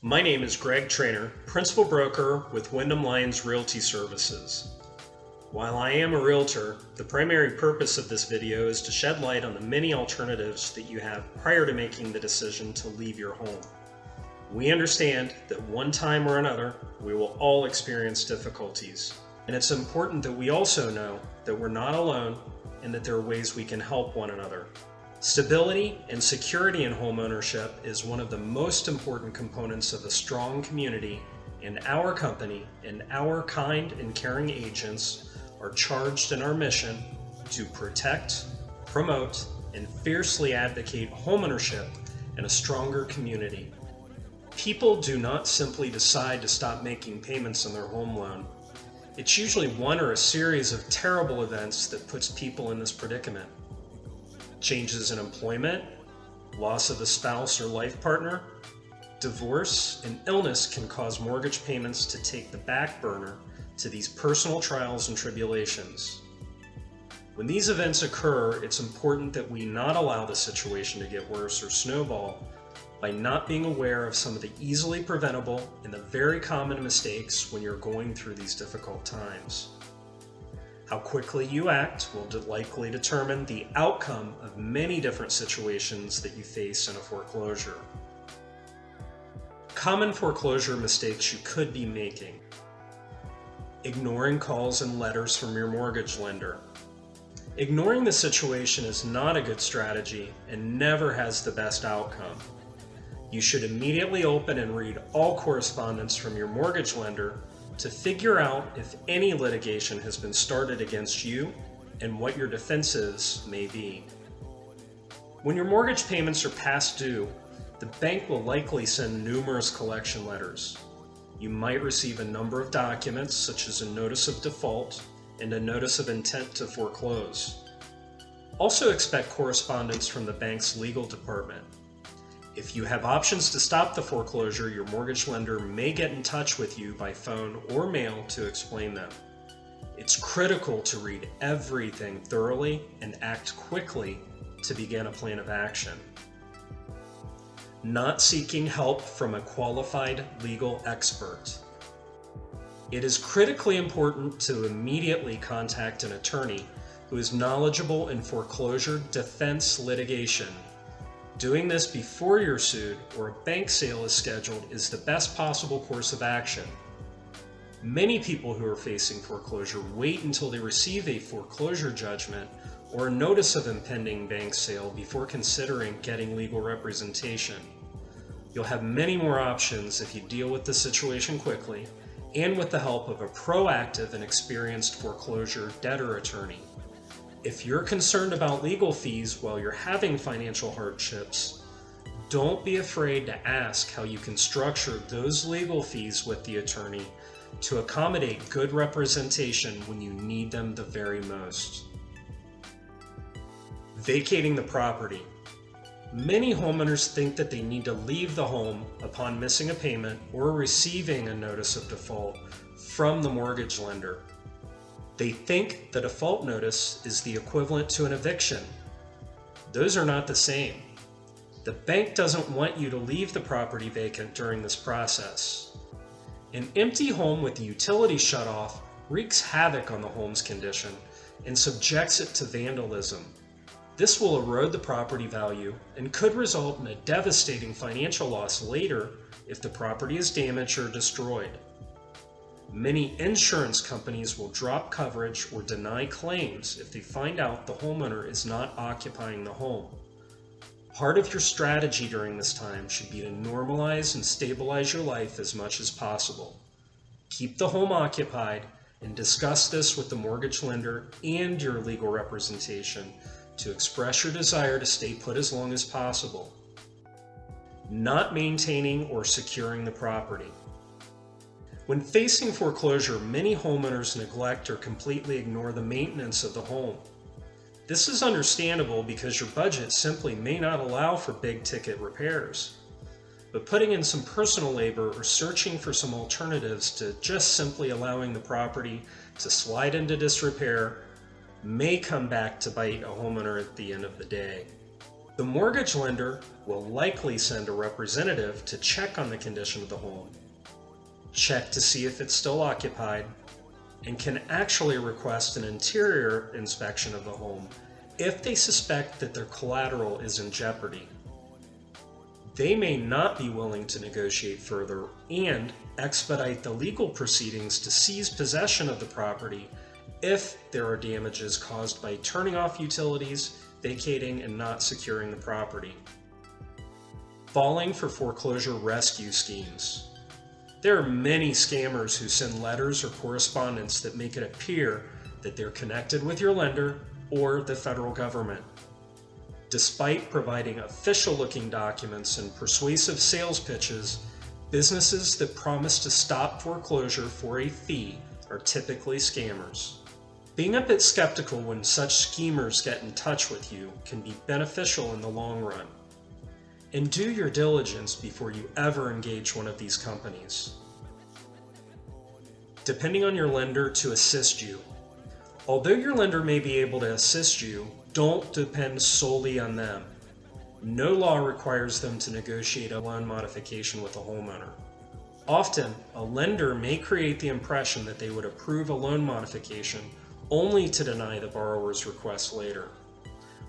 My name is Greg Traynor, Principal Broker with Wyndham-Lyons Realty Services. While I am a realtor, the primary purpose of this video is to shed light on the many alternatives that you have prior to making the decision to leave your home. We understand that one time or another, we will all experience difficulties. And it's important that we also know that we're not alone and that there are ways we can help one another. Stability and security in homeownership is one of the most important components of a strong community, and our company and our kind and caring agents are charged in our mission to protect, promote, and fiercely advocate homeownership and a stronger community. People do not simply decide to stop making payments on their home loan. It's usually one or a series of terrible events that puts people in this predicament. Changes in employment, loss of a spouse or life partner, divorce, and illness can cause mortgage payments to take the back burner to these personal trials and tribulations. When these events occur, it's important that we not allow the situation to get worse or snowball by not being aware of some of the easily preventable and the very common mistakes when you're going through these difficult times. How quickly you act will likely determine the outcome of many different situations that you face in a foreclosure. Common foreclosure mistakes you could be making: ignoring calls and letters from your mortgage lender. Ignoring the situation is not a good strategy and never has the best outcome. You should immediately open and read all correspondence from your mortgage lender to figure out if any litigation has been started against you and what your defenses may be. When your mortgage payments are past due, the bank will likely send numerous collection letters. You might receive a number of documents such as a notice of default and a notice of intent to foreclose. Also expect correspondence from the bank's legal department. If you have options to stop the foreclosure, your mortgage lender may get in touch with you by phone or mail to explain them. It's critical to read everything thoroughly and act quickly to begin a plan of action. Not seeking help from a qualified legal expert. It is critically important to immediately contact an attorney who is knowledgeable in foreclosure defense litigation. Doing this before you're sued or a bank sale is scheduled is the best possible course of action. Many people who are facing foreclosure wait until they receive a foreclosure judgment or a notice of impending bank sale before considering getting legal representation. You'll have many more options if you deal with the situation quickly and with the help of a proactive and experienced foreclosure debtor attorney. If you're concerned about legal fees while you're having financial hardships, don't be afraid to ask how you can structure those legal fees with the attorney to accommodate good representation when you need them the very most. Vacating the property. Many homeowners think that they need to leave the home upon missing a payment or receiving a notice of default from the mortgage lender. They think the default notice is the equivalent to an eviction. Those are not the same. The bank doesn't want you to leave the property vacant during this process. An empty home with the utility shut off wreaks havoc on the home's condition and subjects it to vandalism. This will erode the property value and could result in a devastating financial loss later if the property is damaged or destroyed. Many insurance companies will drop coverage or deny claims if they find out the homeowner is not occupying the home. Part of your strategy during this time should be to normalize and stabilize your life as much as possible. Keep the home occupied and discuss this with the mortgage lender and your legal representation to express your desire to stay put as long as possible. Not maintaining or securing the property. When facing foreclosure, many homeowners neglect or completely ignore the maintenance of the home. This is understandable because your budget simply may not allow for big-ticket repairs. But putting in some personal labor or searching for some alternatives to just simply allowing the property to slide into disrepair may come back to bite a homeowner at the end of the day. The mortgage lender will likely send a representative to check on the condition of the home, check to see if it's still occupied, and can actually request an interior inspection of the home if they suspect that their collateral is in jeopardy. They may not be willing to negotiate further and expedite the legal proceedings to seize possession of the property if there are damages caused by turning off utilities, vacating, and not securing the property. Falling for foreclosure rescue schemes. There are many scammers who send letters or correspondence that make it appear that they're connected with your lender or the federal government. Despite providing official-looking documents and persuasive sales pitches, businesses that promise to stop foreclosure for a fee are typically scammers. Being a bit skeptical when such schemers get in touch with you can be beneficial in the long run. And do your diligence before you ever engage one of these companies. Depending on your lender to assist you. Although your lender may be able to assist you, don't depend solely on them. No law requires them to negotiate a loan modification with a homeowner. Often, a lender may create the impression that they would approve a loan modification only to deny the borrower's request later.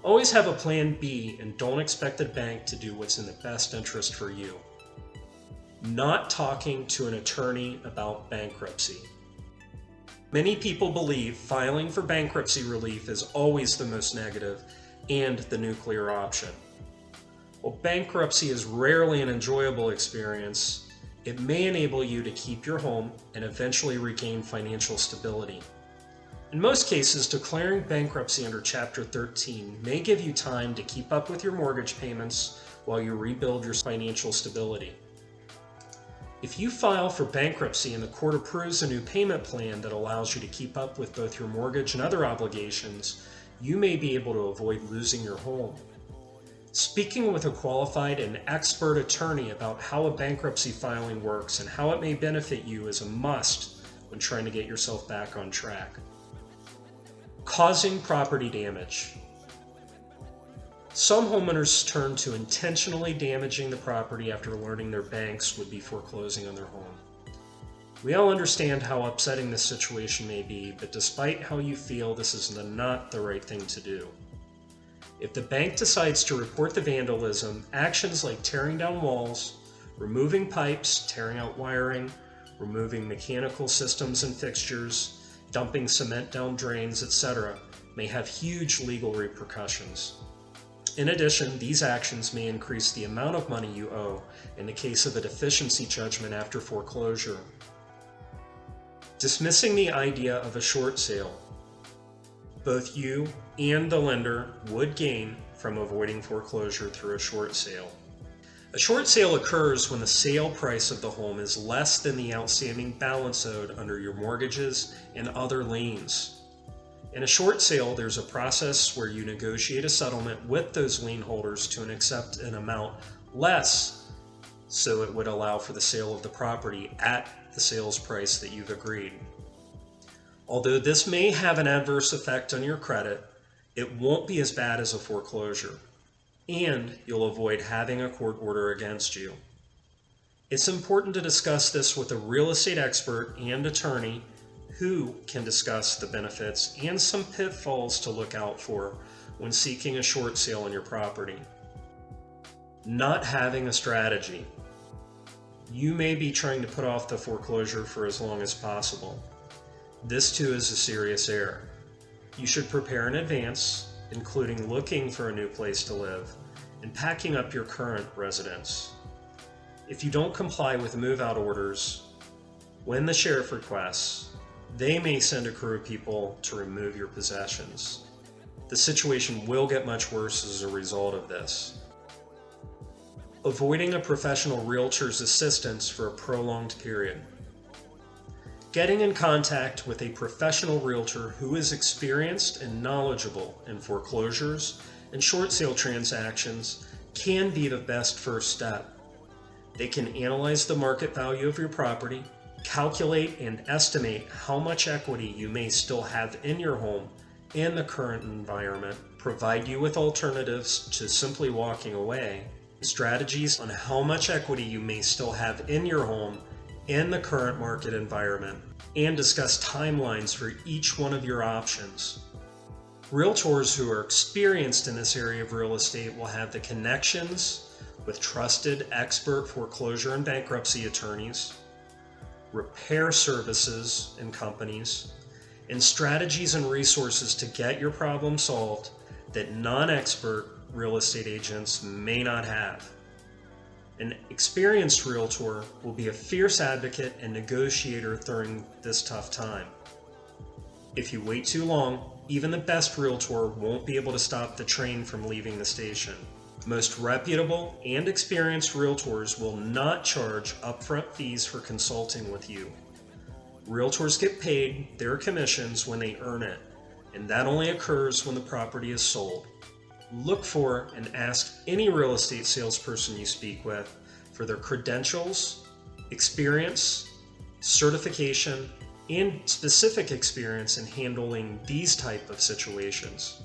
Always have a plan B and don't expect the bank to do what's in the best interest for you. Not talking to an attorney about bankruptcy. Many people believe filing for bankruptcy relief is always the most negative and the nuclear option. While bankruptcy is rarely an enjoyable experience, it may enable you to keep your home and eventually regain financial stability. In most cases, declaring bankruptcy under Chapter 13 may give you time to keep up with your mortgage payments while you rebuild your financial stability. If you file for bankruptcy and the court approves a new payment plan that allows you to keep up with both your mortgage and other obligations, you may be able to avoid losing your home. Speaking with a qualified and expert attorney about how a bankruptcy filing works and how it may benefit you is a must when trying to get yourself back on track. Causing property damage. Some homeowners turn to intentionally damaging the property after learning their banks would be foreclosing on their home. We all understand how upsetting this situation may be, but despite how you feel, this is not the right thing to do. If the bank decides to report the vandalism, actions like tearing down walls, removing pipes, tearing out wiring, removing mechanical systems and fixtures, dumping cement down drains, etc., may have huge legal repercussions. In addition, these actions may increase the amount of money you owe in the case of a deficiency judgment after foreclosure. Dismissing the idea of a short sale. Both you and the lender would gain from avoiding foreclosure through a short sale. A short sale occurs when the sale price of the home is less than the outstanding balance owed under your mortgages and other liens. In a short sale, there's a process where you negotiate a settlement with those lien holders to accept an amount less, so it would allow for the sale of the property at the sales price that you've agreed. Although this may have an adverse effect on your credit, it won't be as bad as a foreclosure, and you'll avoid having a court order against you. It's important to discuss this with a real estate expert and attorney who can discuss the benefits and some pitfalls to look out for when seeking a short sale on your property. Not having a strategy. You may be trying to put off the foreclosure for as long as possible. This too is a serious error. You should prepare in advance, including looking for a new place to live and packing up your current residence. If you don't comply with move-out orders, when the sheriff requests, they may send a crew of people to remove your possessions. The situation will get much worse as a result of this. Avoiding a professional realtor's assistance for a prolonged period. Getting in contact with a professional realtor who is experienced and knowledgeable in foreclosures and short sale transactions can be the best first step. They can analyze the market value of your property, calculate and estimate how much equity you may still have in your home and the current environment, provide you with alternatives to simply walking away, strategies on how much equity you may still have in your home in the current market environment, and discuss timelines for each one of your options. Realtors who are experienced in this area of real estate will have the connections with trusted expert foreclosure and bankruptcy attorneys, repair services and companies, and strategies and resources to get your problem solved that non-expert real estate agents may not have. An experienced realtor will be a fierce advocate and negotiator during this tough time. If you wait too long, even the best realtor won't be able to stop the train from leaving the station. Most reputable and experienced realtors will not charge upfront fees for consulting with you. Realtors get paid their commissions when they earn it, and that only occurs when the property is sold. Look for and ask any real estate salesperson you speak with for their credentials, experience, certification, and specific experience in handling these type of situations.